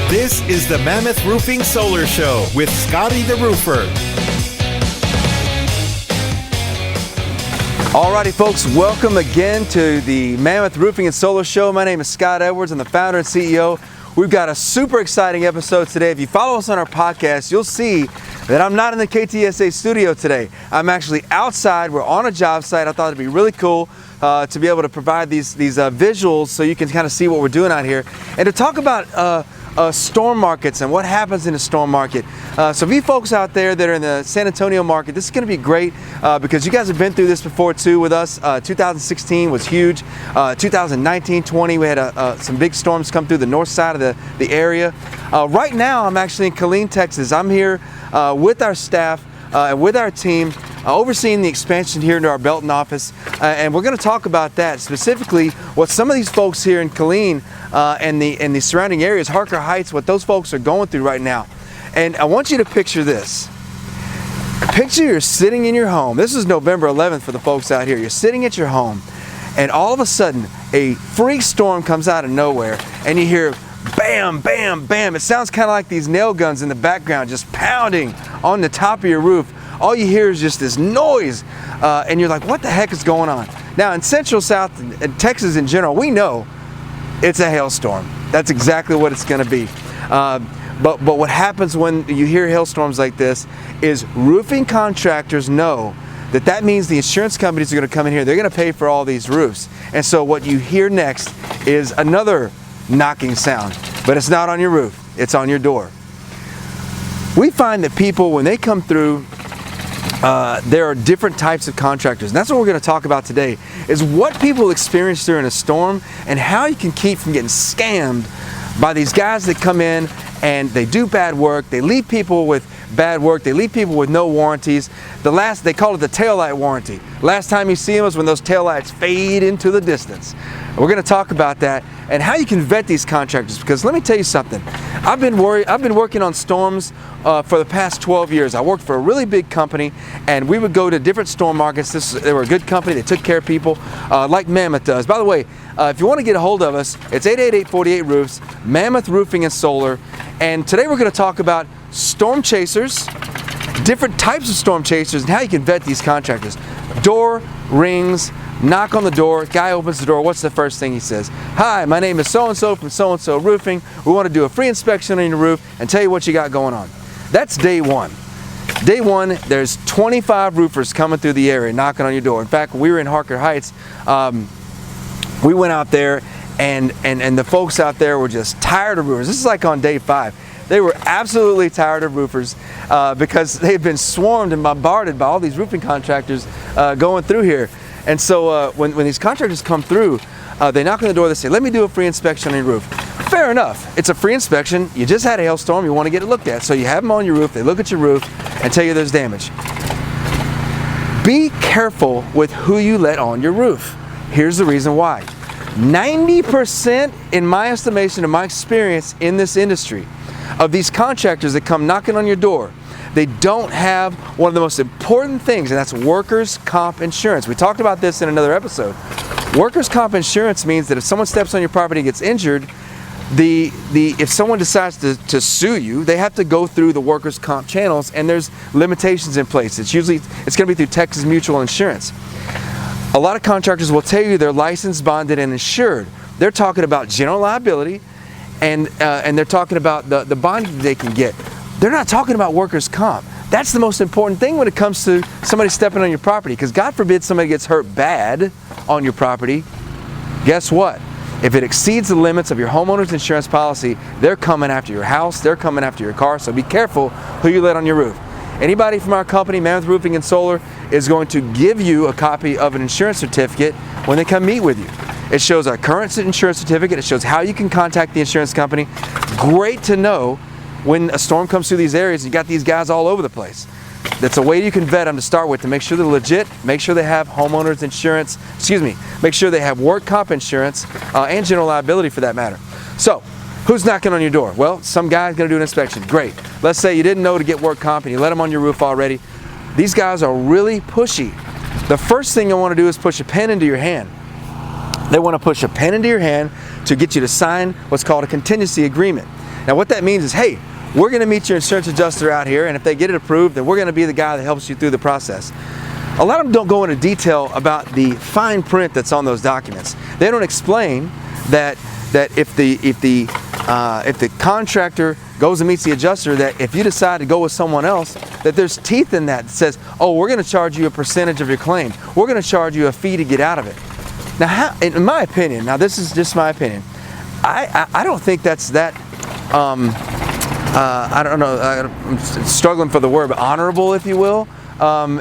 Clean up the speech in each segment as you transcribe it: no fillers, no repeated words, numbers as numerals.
This is the Mammoth Roofing Solar Show with Scotty the Roofer. Alrighty folks, welcome again to the Mammoth Roofing and Solar Show. My name is Scott Edwards. I'm the founder and CEO. We've got a super exciting episode today. If you follow us on our podcast, you'll see that I'm not in the KTSA studio today. I'm actually outside. We're on a job site. I thought it'd be really cool to be able to provide these visuals so you can kind of see what we're doing out here and to talk about storm markets and what happens in a storm market. So for you folks out there that are in the San Antonio market, this is going to be great because you guys have been through this before too with us. 2016 was huge. 2019-20 we had some big storms come through the north side of the area. Right now I'm actually in Killeen, Texas. I'm here with our staff and with our team overseeing the expansion here into our Belton office, and we're going to talk about that, specifically what some of these folks here in Killeen and the surrounding areas, Harker Heights, what those folks are going through right now. And I want you to picture this. Picture you're sitting in your home. This is November 11th for the folks out here. You're sitting at your home, and all of a sudden a freak storm comes out of nowhere, and you hear bam, bam, bam. It sounds kind of like these nail guns in the background just pounding on the top of your roof. All you hear is just this noise, and you're like, what the heck is going on? Now in Central South and Texas in general, we know it's a hailstorm. That's exactly what it's going to be. But what happens when you hear hailstorms like this is roofing contractors know that means the insurance companies are going to come in here. They're going to pay for all these roofs. And so what you hear next is another knocking sound, but it's not on your roof. It's on your door. We find that people, when they come through, there are different types of contractors, and that's what we're going to talk about today, is what people experience during a storm and how you can keep from getting scammed by these guys that come in and they do bad work. They leave people with bad work. They leave people with no warranties. They call it the taillight warranty. Last time you see them is when those taillights fade into the distance. We're going to talk about that and how you can vet these contractors, because let me tell you something. I've been working on storms for the past 12 years. I worked for a really big company, and we would go to different storm markets. They were a good company. They took care of people like Mammoth does. By the way, if you want to get a hold of us, it's 888-48-ROOFS, Mammoth Roofing and Solar. And today we're going to talk about storm chasers, different types of storm chasers, and how you can vet these contractors. Door rings, knock on the door, guy opens the door. What's the first thing he says? Hi, my name is so-and-so from so-and-so roofing. We want to do a free inspection on your roof and tell you what you got going on. That's day one. Day one, there's 25 roofers coming through the area knocking on your door. In fact, when we were in Harker Heights, we went out there and the folks out there were just tired of roofers. This is like on day 5. They were absolutely tired of roofers because they've been swarmed and bombarded by all these roofing contractors going through here. And so when these contractors come through, they knock on the door, they say, let me do a free inspection on your roof. Fair enough. It's a free inspection. You just had a hailstorm. You want to get it looked at. So you have them on your roof. They look at your roof and tell you there's damage. Be careful with who you let on your roof. Here's the reason why. 90%, in my estimation, in my experience in this industry, of these contractors that come knocking on your door, they don't have one of the most important things, and that's workers' comp insurance. We talked about this in another episode. Workers' comp insurance means that if someone steps on your property and gets injured, if someone decides to sue you, they have to go through the workers' comp channels, and there's limitations in place. It's going to be through Texas Mutual Insurance. A lot of contractors will tell you they're licensed, bonded, and insured. They're talking about general liability, and they're talking about the bond they can get. They're not talking about workers' comp. That's the most important thing when it comes to somebody stepping on your property, because God forbid somebody gets hurt bad on your property. Guess what? If it exceeds the limits of your homeowner's insurance policy, they're coming after your house, they're coming after your car, so be careful who you let on your roof. Anybody from our company, Mammoth Roofing and Solar, is going to give you a copy of an insurance certificate when they come meet with you. It shows our current insurance certificate. It shows how you can contact the insurance company. Great to know when a storm comes through these areas. You got these guys all over the place. That's a way you can vet them to start with, to make sure they're legit, make sure they have homeowners insurance, make sure they have work comp insurance and general liability for that matter. So, who's knocking on your door? Well, some guy's going to do an inspection. Great. Let's say you didn't know to get work comp and you let them on your roof already. These guys are really pushy. The first thing they want to do is push a pen into your hand. They want to push a pen into your hand to get you to sign what's called a contingency agreement. Now what that means is, hey, we're going to meet your insurance adjuster out here, and if they get it approved, then we're going to be the guy that helps you through the process. A lot of them don't go into detail about the fine print that's on those documents. They don't explain that if the contractor goes and meets the adjuster, that if you decide to go with someone else, that there's teeth in that says, oh, we're going to charge you a percentage of your claim. We're going to charge you a fee to get out of it. Now, in my opinion, now this is just my opinion, I don't think that's that, I don't know, I'm struggling for the word, but honorable, if you will,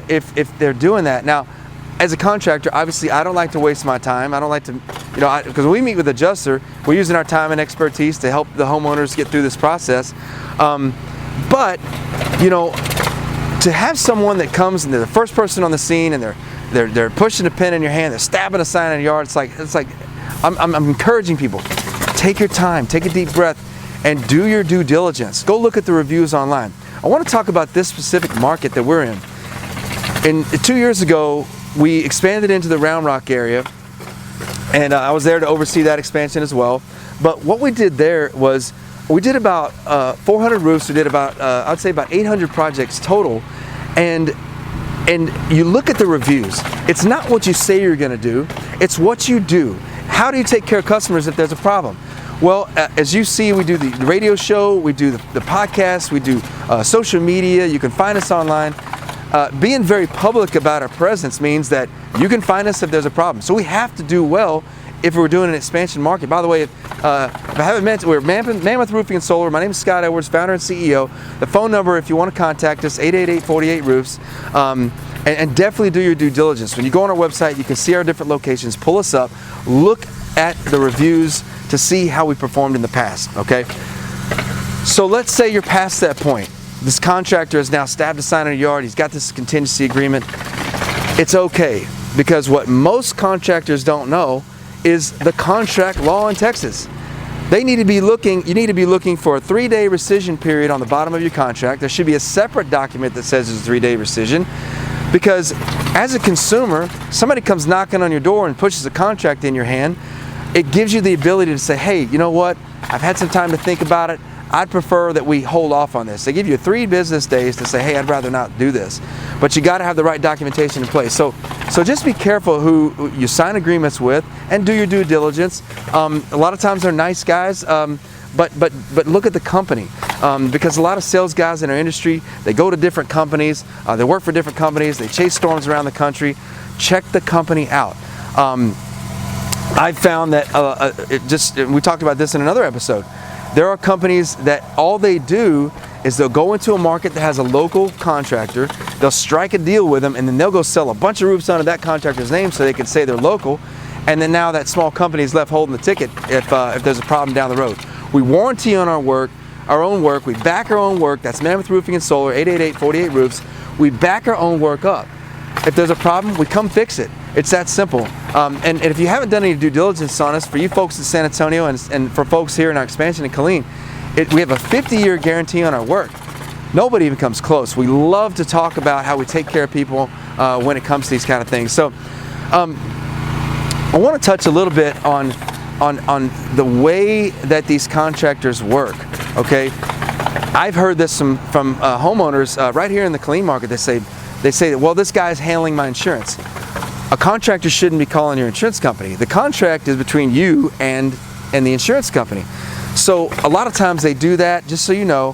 if they're doing that. Now, as a contractor, obviously, I don't like to waste my time. I don't like to, because when we meet with an adjuster, we're using our time and expertise to help the homeowners get through this process. But, to have someone that comes and they're the first person on the scene and they're pushing a pen in your hand, they're stabbing a sign in the yard. It's like I'm encouraging people. Take your time, take a deep breath, and do your due diligence. Go look at the reviews online. I want to talk about this specific market that we're in. 2 years ago, we expanded into the Round Rock area, and I was there to oversee that expansion as well. But what we did there was we did about 400 roofs. We did about I'd say about 800 projects total, and you look at the reviews. It's not what you say you're going to do; it's what you do. How do you take care of customers if there's a problem? Well, as you see, we do the radio show, we do the podcast, we do social media. You can find us online. Being very public about our presence means that you can find us if there's a problem. So we have to do well if we're doing an expansion market. By the way, if I haven't mentioned, we're Mammoth Roofing and Solar. My name is Scott Edwards, founder and CEO. The phone number, if you want to contact us, 888-48-ROOFs. And definitely do your due diligence. When you go on our website, you can see our different locations. Pull us up, look at the reviews to see how we performed in the past, okay? So let's say you're past that point. This contractor has now stabbed a sign in a yard. He's got this contingency agreement. It's okay, because what most contractors don't know is the contract law in Texas. You need to be looking for a 3-day rescission period on the bottom of your contract. There should be a separate document that says it's a 3-day rescission, because as a consumer, somebody comes knocking on your door and pushes a contract in your hand. It gives you the ability to say, hey, you know what? I've had some time to think about it. I'd prefer that we hold off on this. They give you 3 business days to say, hey, I'd rather not do this. But you got to have the right documentation in place. So just be careful who you sign agreements with, and do your due diligence. A lot of times they're nice guys, but look at the company, because a lot of sales guys in our industry, they go to different companies, they work for different companies, they chase storms around the country. Check the company out. I found that we talked about this in another episode. There are companies that all they do is they'll go into a market that has a local contractor, they'll strike a deal with them, and then they'll go sell a bunch of roofs under that contractor's name so they can say they're local, and then now that small company is left holding the ticket if there's a problem down the road. We warranty on our own work, we back our own work. That's Mammoth Roofing and Solar, 888-48-ROOFs. We back our own work up. If there's a problem, we come fix it. It's that simple. And if you haven't done any due diligence on us, for you folks in San Antonio and for folks here in our expansion in Killeen, we have a 50-year guarantee on our work. Nobody even comes close. We love to talk about how we take care of people when it comes to these kind of things. So I want to touch a little bit on the way that these contractors work, okay? I've heard this from homeowners right here in the Killeen market. They say that, well, this guy's handling my insurance. A contractor shouldn't be calling your insurance company. The contract is between you and the insurance company. So a lot of times they do that, just so you know,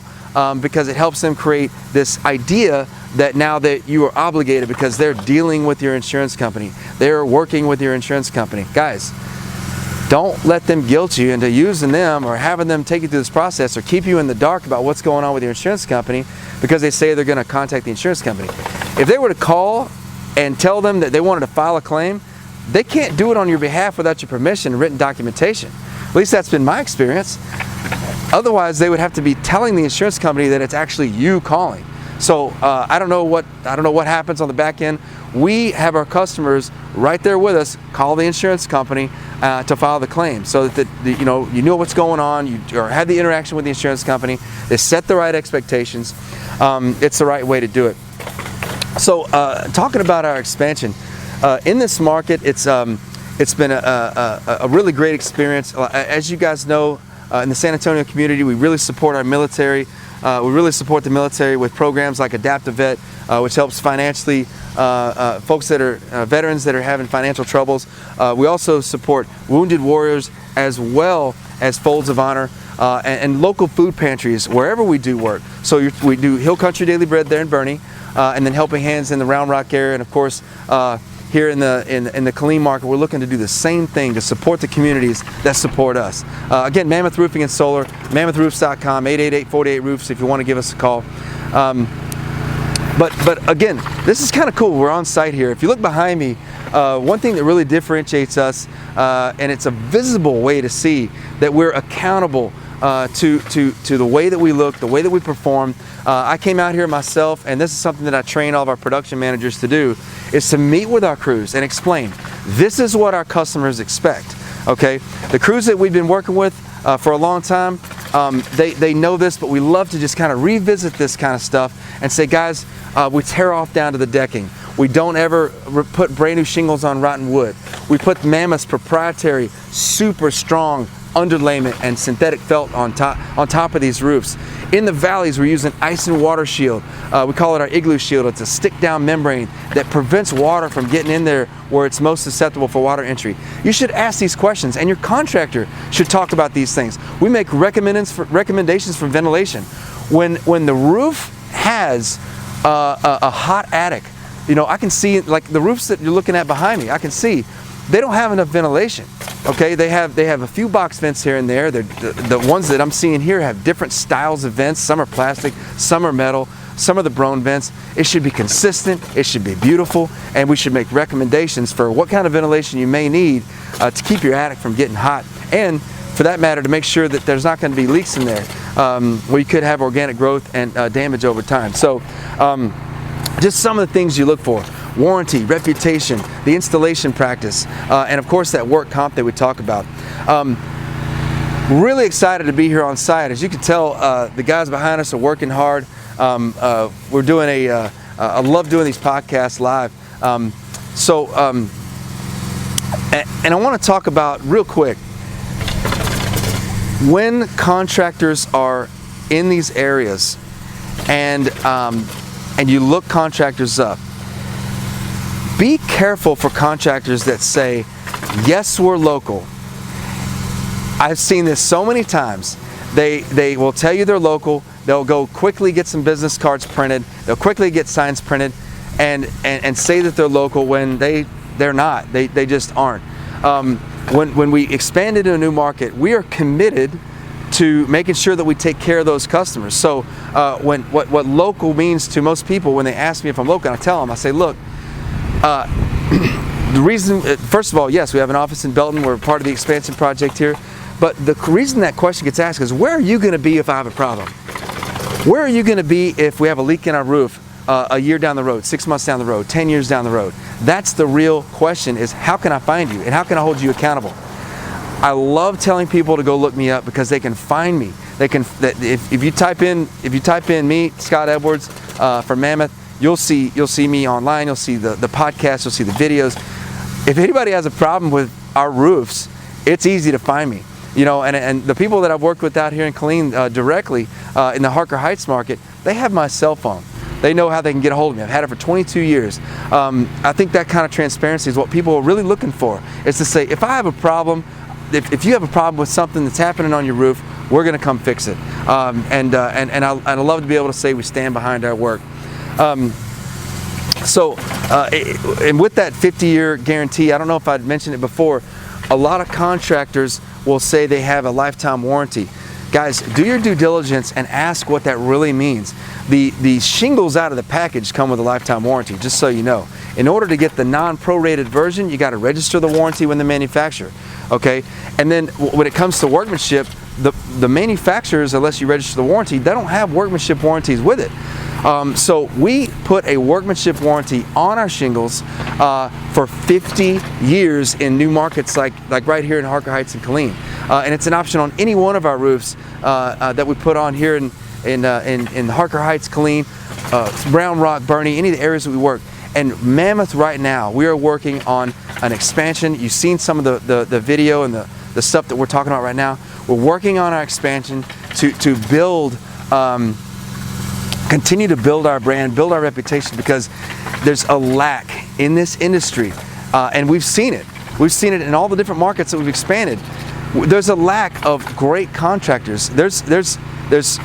because it helps them create this idea that now that you are obligated because they're dealing with your insurance company. They're working with your insurance company. Guys, don't let them guilt you into using them or having them take you through this process or keep you in the dark about what's going on with your insurance company because they say they're going to contact the insurance company. If they were to call and tell them that they wanted to file a claim, they can't do it on your behalf without your permission and written documentation. At least that's been my experience. Otherwise, they would have to be telling the insurance company that it's actually you calling. So I don't know what happens on the back end. We have our customers right there with us call the insurance company to file the claim, so that you know what's going on. You have the interaction with the insurance company. They set the right expectations. It's the right way to do it. So talking about our expansion in this market, it's been a really great experience. As you guys know, in the San Antonio community. We really support our military. We really support the military with programs like Adaptive Vet, which helps financially folks that are veterans that are having financial troubles. We also support wounded warriors as well as Folds of Honor and local food pantries wherever we do work. So we do Hill Country Daily Bread there in Bernie, and then Helping Hands in the Round Rock area, and of course here in the Killeen market, we're looking to do the same thing to support the communities that support us. Again, Mammoth Roofing and Solar, mammothroofs.com, 888-48-ROOFs if you want to give us a call. But again, this is kind of cool. We're on site here. If you look behind me, one thing that really differentiates us, and it's a visible way to see that we're accountable to the way that we look, the way that we perform. I came out here myself, and this is something that I train all of our production managers to do, is to meet with our crews and explain, this is what our customers expect, okay? The crews that we've been working with for a long time, they know this, but we love to just kind of revisit this kind of stuff and say, guys, we tear off down to the decking. We don't ever put brand new shingles on rotten wood. We put Mammoth's proprietary, super strong underlayment and synthetic felt on top of these roofs. In the valleys, we're using ice and water shield. We call it our igloo shield. It's a stick-down membrane that prevents water from getting in there where it's most susceptible for water entry. You should ask these questions, and your contractor should talk about these things. We make recommendations for ventilation. When the roof has a hot attic, you know, I can see, like the roofs that you're looking at behind me, I can see they don't have enough ventilation. Okay, they have a few box vents here and there. The ones that I'm seeing here have different styles of vents. Some are plastic, some are metal, some are the Broan vents. It should be consistent, it should be beautiful, and we should make recommendations for what kind of ventilation you may need to keep your attic from getting hot, and for that matter, to make sure that there's not going to be leaks in there where you could have organic growth and damage over time. So just some of the things you look for: warranty, reputation, the installation practice, and of course that work comp that we talk about. Really excited to be here on site. As you can tell, the guys behind us are working hard. We're doing I love doing these podcasts live. And I want to talk about real quick, when contractors are in these areas and you look contractors up, be careful for contractors that say, yes, we're local. I've seen this so many times. They will tell you they're local. They'll go quickly get some business cards printed. They'll quickly get signs printed and say that they're local when they're not. They just aren't. When we expand into a new market, we are committed to making sure that we take care of those customers. So what local means to most people, when they ask me if I'm local, I tell them, I say, look, the reason, first of all, yes, we have an office in Belton. We're part of the expansion project here. But the reason that question gets asked is, where are you going to be if I have a problem? Where are you going to be if we have a leak in our roof a year down the road, 6 months down the road, 10 years down the road? That's the real question, is how can I find you and how can I hold you accountable? I love telling people to go look me up because they can find me. They can, if you type in me, Scott Edwards, for Mammoth, you'll see me online. You'll see the podcast. You'll see the videos. If anybody has a problem with our roofs, it's easy to find me. You know, and the people that I've worked with out here in Killeen directly in the Harker Heights market, they have my cell phone. They know how they can get a hold of me. I've had it for 22 years. I think that kind of transparency is what people are really looking for. Is to say, if I have a problem, if you have a problem with something that's happening on your roof, we're going to come fix it. And I love to be able to say we stand behind our work. And with that 50-year guarantee, I don't know if I'd mentioned it before, a lot of contractors will say they have a lifetime warranty. Guys, do your due diligence and ask what that really means. The shingles out of the package come with a lifetime warranty, just so you know. In order to get the non-prorated version, you got to register the warranty with the manufacturer, okay? And then when it comes to workmanship, the manufacturers, unless you register the warranty, they don't have workmanship warranties with it. So we put a workmanship warranty on our shingles for 50 years in new markets like right here in Harker Heights and Killeen. And it's an option on any one of our roofs that we put on here in Harker Heights, Killeen, Round Rock, Bernie, any of the areas that we work. And Mammoth right now, we are working on an expansion. You've seen some of the video and the stuff that we're talking about right now. We're working on our expansion to build, continue to build our brand, build our reputation, because there's a lack in this industry, and we've seen it. We've seen it in all the different markets that we've expanded. There's a lack of great contractors. There's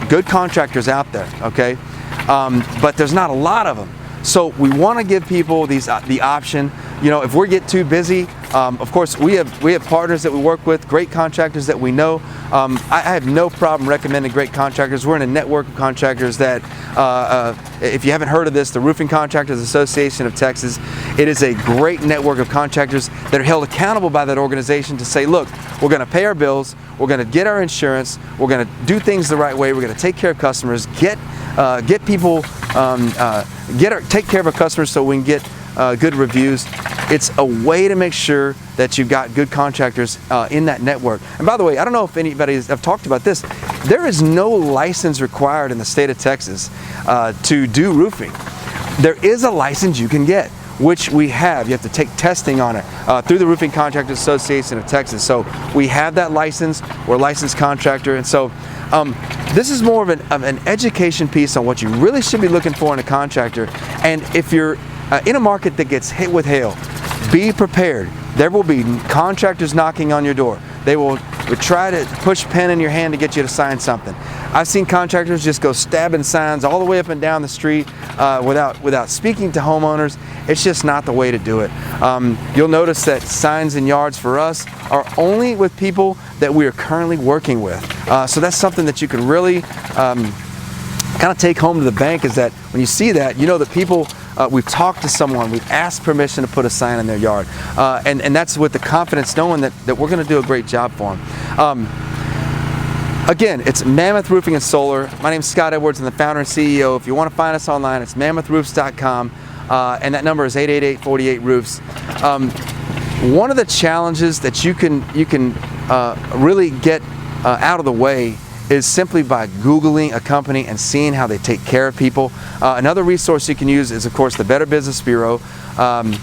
good contractors out there, okay, but there's not a lot of them. So we want to give people the option. You know, if we get too busy, of course we have partners that we work with, great contractors that we know. I have no problem recommending great contractors. We're in a network of contractors that, if you haven't heard of this, the Roofing Contractors Association of Texas, it is a great network of contractors that are held accountable by that organization to say, look, we're going to pay our bills, we're going to get our insurance, we're going to do things the right way, we're going to take care of customers, get people, take care of our customers so we can get good reviews. It's a way to make sure that you've got good contractors in that network. And by the way, I don't know if anybody have talked about this. There is no license required in the state of Texas to do roofing. There is a license you can get, which we have. You have to take testing on it through the Roofing Contractors Association of Texas. So we have that license. We're a licensed contractor, and so this is more of an education piece on what you really should be looking for in a contractor. And if you're in a market that gets hit with hail, be prepared. There will be contractors knocking on your door. They will try to push pen in your hand to get you to sign something. I've seen contractors just go stabbing signs all the way up and down the street without speaking to homeowners. It's just not the way to do it. You'll notice that signs in yards for us are only with people that we are currently working with. So that's something that you can really kind of take home to the bank, is that when you see that, you know that people, we've talked to someone, we've asked permission to put a sign in their yard. And that's with the confidence knowing that we're going to do a great job for them. Again, it's Mammoth Roofing and Solar. My name's Scott Edwards. I'm the founder and CEO. If you want to find us online, it's mammothroofs.com, and that number is 888-48-ROOFs. One of the challenges that you can really get out of the way is simply by Googling a company and seeing how they take care of people. Another resource you can use is, of course, the Better Business Bureau. And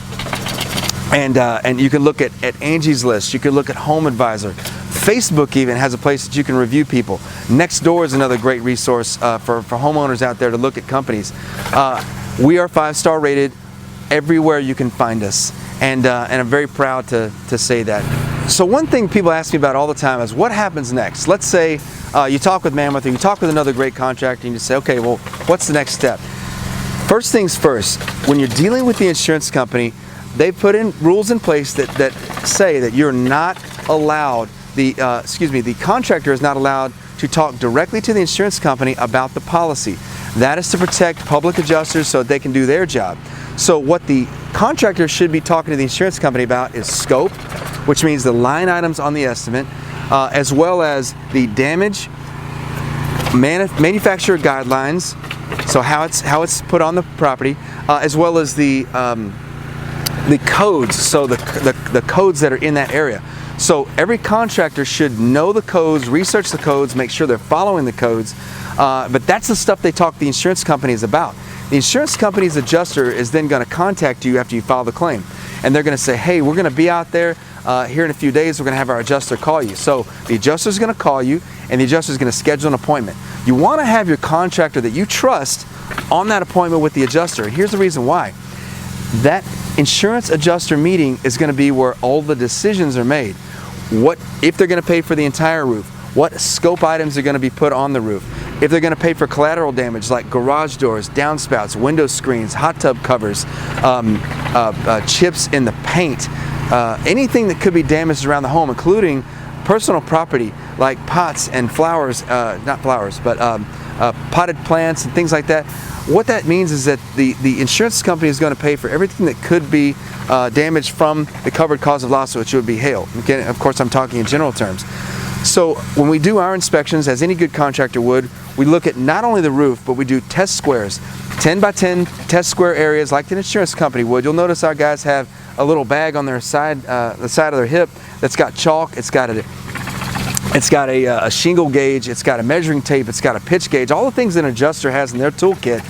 you can look at Angie's List. You can look at Home Advisor. Facebook even has a place that you can review people. Nextdoor is another great resource for homeowners out there to look at companies. We are 5-star rated everywhere you can find us, and I'm very proud to say that. So one thing people ask me about all the time is what happens next. Let's say you talk with Mammoth, or you talk with another great contractor, and you say, okay, well, what's the next step? First things first, when you're dealing with the insurance company, they've put in rules in place that say that you're not allowed, the contractor is not allowed to talk directly to the insurance company about the policy. That is to protect public adjusters so that they can do their job. So what the contractor should be talking to the insurance company about is scope, which means the line items on the estimate, as well as the damage, manufacturer guidelines, so how it's put on the property, as well as the codes, so the codes that are in that area. So every contractor should know the codes, research the codes, make sure they're following the codes, but that's the stuff they talk to the insurance companies about. The insurance company's adjuster is then going to contact you after you file the claim, and they're going to say, hey, we're going to be out there here in a few days. We're going to have our adjuster call you. So the adjuster is going to call you, and the adjuster is going to schedule an appointment. You want to have your contractor that you trust on that appointment with the adjuster, and here's the reason why. That insurance adjuster meeting is going to be where all the decisions are made. What if they're going to pay for the entire roof? What scope items are going to be put on the roof? If they're going to pay for collateral damage like garage doors, downspouts, window screens, hot tub covers, chips in the paint, anything that could be damaged around the home, including personal property like pots and flowers, not flowers, but potted plants and things like that. What that means is that the insurance company is going to pay for everything that could be damaged from the covered cause of loss, which would be hail. Again, of course, I'm talking in general terms. So when we do our inspections, as any good contractor would, we look at not only the roof, but we do test squares, 10 by 10 test square areas like an insurance company would. You'll notice our guys have a little bag on their side, the side of their hip, that's got chalk. It's got a shingle gauge. It's got a measuring tape. It's got a pitch gauge. All the things that an adjuster has in their toolkit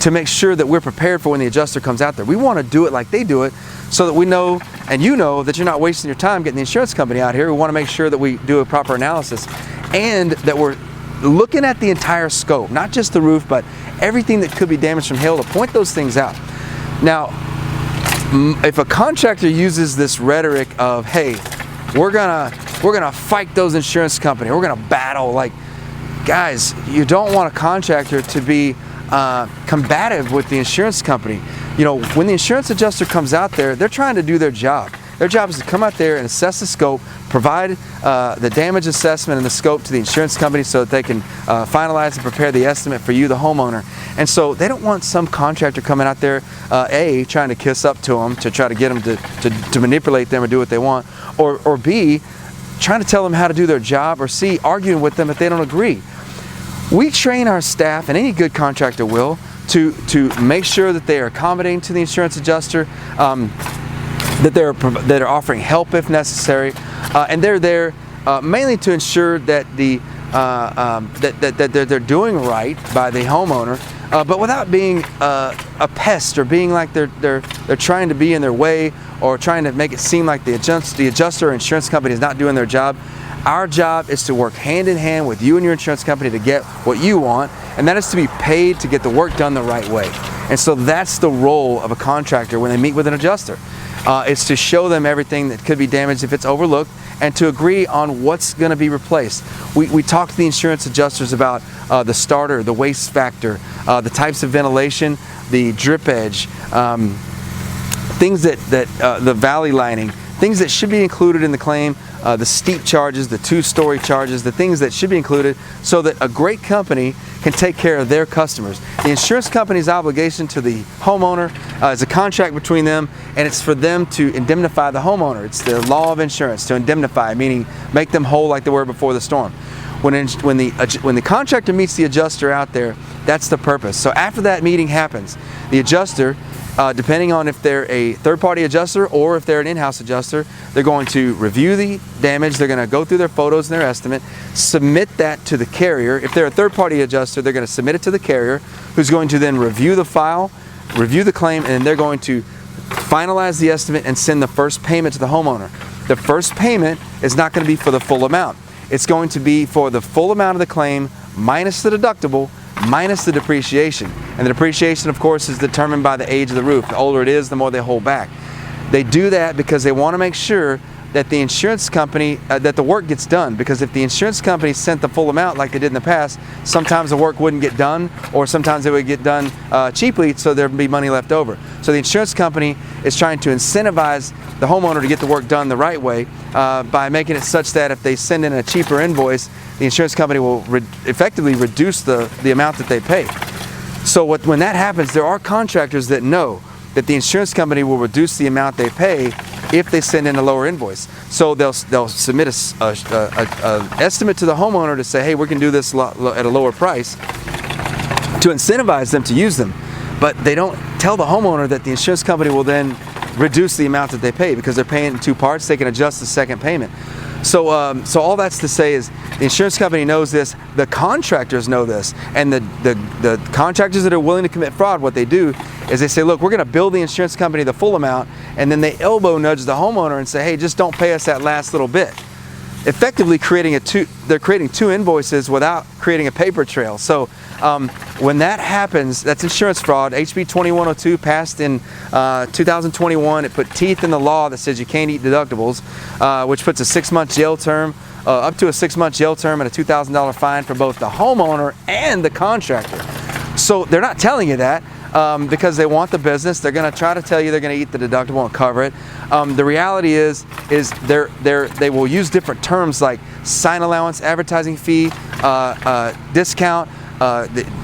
to make sure that we're prepared for when the adjuster comes out there. We want to do it like they do it so that we know, and you know, that you're not wasting your time getting the insurance company out here. We want to make sure that we do a proper analysis and that we're looking at the entire scope, not just the roof, but everything that could be damaged from hail, to point those things out. Now, if a contractor uses this rhetoric of, hey, we're gonna fight those insurance companies, we're gonna battle, like, guys, you don't want a contractor to be combative with the insurance company. You know, when the insurance adjuster comes out there, they're trying to do their job. Their job is to come out there and assess the scope, provide the damage assessment and the scope to the insurance company so that they can finalize and prepare the estimate for you, the homeowner. And so they don't want some contractor coming out there, A, trying to kiss up to them to try to get them to manipulate them or do what they want, or B, trying to tell them how to do their job, or C, arguing with them if they don't agree. We train our staff, and any good contractor will, to make sure that they are accommodating to the insurance adjuster, that they're offering help if necessary, and they're there mainly to ensure that that they're doing right by the homeowner, but without being a pest or being like they're trying to be in their way or trying to make it seem like the adjuster or insurance company is not doing their job. Our job is to work hand in hand with you and your insurance company to get what you want, and that is to be paid to get the work done the right way. And so that's the role of a contractor when they meet with an adjuster. It's to show them everything that could be damaged if it's overlooked, and to agree on what's going to be replaced. We talk to the insurance adjusters about the starter, the waste factor, the types of ventilation, the drip edge, things the valley lining, things that should be included in the claim, the steep charges, the two-story charges, the things that should be included so that a great company can take care of their customers. The insurance company's obligation to the homeowner is a contract between them, and it's for them to indemnify the homeowner. It's the law of insurance, to indemnify, meaning make them whole like they were before the storm. When the contractor meets the adjuster out there, that's the purpose. So after that meeting happens, the adjuster, depending on if they're a third-party adjuster or if they're an in-house adjuster, they're going to review the damage, they're going to go through their photos and their estimate, submit that to the carrier. If they're a third-party adjuster, they're going to submit it to the carrier, who's going to then review the file, review the claim, and then they're going to finalize the estimate and send the first payment to the homeowner. The first payment is not going to be for the full amount. It's going to be for the full amount of the claim minus the deductible, minus the depreciation. And the depreciation, of course, is determined by the age of the roof. The older it is, the more they hold back. They do that because they want to make sure that the insurance company, that the work gets done. Because if the insurance company sent the full amount like they did in the past, sometimes the work wouldn't get done, or sometimes it would get done cheaply, so there'd be money left over. So the insurance company is trying to incentivize the homeowner to get the work done the right way by making it such that if they send in a cheaper invoice, the insurance company will effectively reduce the amount that they pay. So when that happens, there are contractors that know that the insurance company will reduce the amount they pay if they send in a lower invoice. So they'll submit an estimate to the homeowner to say, hey, we can do this at a lower price to incentivize them to use them. But they don't tell the homeowner that the insurance company will then reduce the amount that they pay because they're paying in two parts. They can adjust the second payment. So all that's to say is the insurance company knows this, the contractors know this, and the contractors that are willing to commit fraud, what they do is they say, look, we're going to bill the insurance company the full amount, and then they elbow nudge the homeowner and say, hey, just don't pay us that last little bit. Effectively they're creating two invoices without creating a paper trail. So when that happens, that's insurance fraud. HB 2102 passed in 2021. It put teeth in the law that says you can't eat deductibles, which puts a 6-month jail term, up to a 6-month jail term and a $2,000 fine for both the homeowner and the contractor. So they're not telling you that because they want the business. They're going to try to tell you they're going to eat the deductible and cover it. The reality is they will use different terms like sign allowance, advertising fee, discount.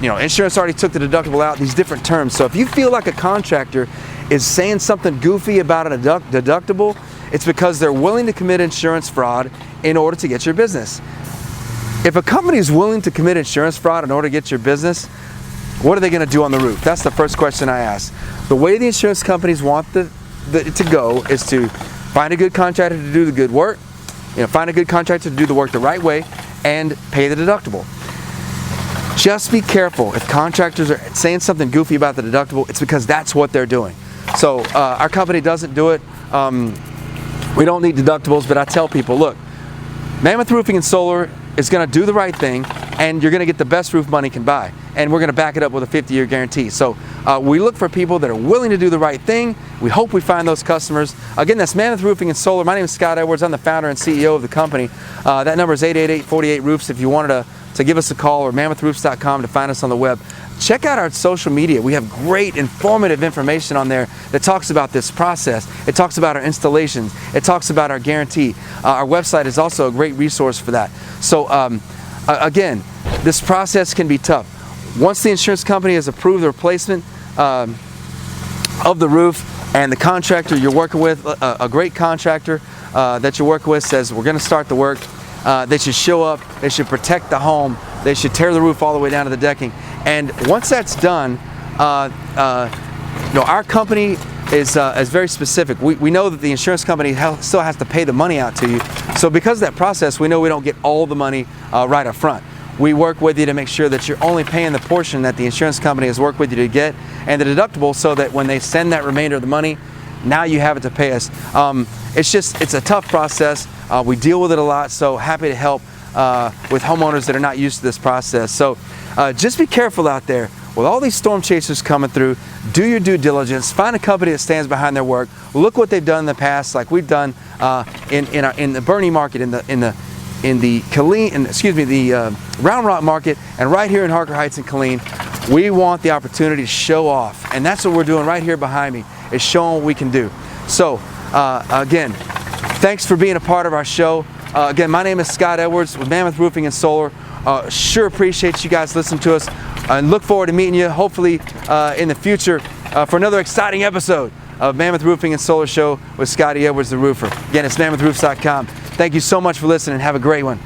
Insurance already took the deductible out. These different terms. So if you feel like a contractor is saying something goofy about a deductible, it's because they're willing to commit insurance fraud in order to get your business. If a company is willing to commit insurance fraud in order to get your business, what are they going to do on the roof? That's the first question I ask. The way the insurance companies want it to go is to find a good contractor to do the good work, find a good contractor to do the work the right way, and pay the deductible. just be careful. If contractors are saying something goofy about the deductible, it's because that's what they're doing. So our company doesn't do it. We don't need deductibles, but I tell people, look, Mammoth Roofing and Solar is going to do the right thing, and you're going to get the best roof money can buy. And we're going to back it up with a 50-year guarantee. So we look for people that are willing to do the right thing. We hope we find those customers. Again, that's Mammoth Roofing and Solar. My name is Scott Edwards. I'm the founder and CEO of the company. That number is 888-48-ROOFS if you wanted to give us a call, or mammothroofs.com to find us on the web. Check out our social media. We have great informative information on there that talks about this process. It talks about our installations. It talks about our guarantee. Our website is also a great resource for that. So again, this process can be tough. Once the insurance company has approved the replacement of the roof, and the contractor you're working with, a great contractor that you're working with, says we're going to start the work, they should show up, they should protect the home, they should tear the roof all the way down to the decking. And once that's done, our company is very specific. We know that the insurance company still has to pay the money out to you. So because of that process, we know we don't get all the money right up front. We work with you to make sure that you're only paying the portion that the insurance company has worked with you to get, and the deductible, so that when they send that remainder of the money, now you have it to pay us. It's a tough process. We deal with it a lot, so happy to help with homeowners that are not used to this process. So just be careful out there. With all these storm chasers coming through, do your due diligence. Find a company that stands behind their work. Look what they've done in the past, like we've done in the Bernie market, in the Round Rock market, and right here in Harker Heights and Killeen. We want the opportunity to show off, and that's what we're doing right here behind me, is showing what we can do. So again, thanks for being a part of our show. Again, my name is Scott Edwards with Mammoth Roofing and Solar. Sure appreciate you guys listening to us, and look forward to meeting you hopefully in the future for another exciting episode of Mammoth Roofing and Solar Show with Scotty Edwards, the roofer. Again, it's mammothroofs.com. Thank you so much for listening. Have a great one.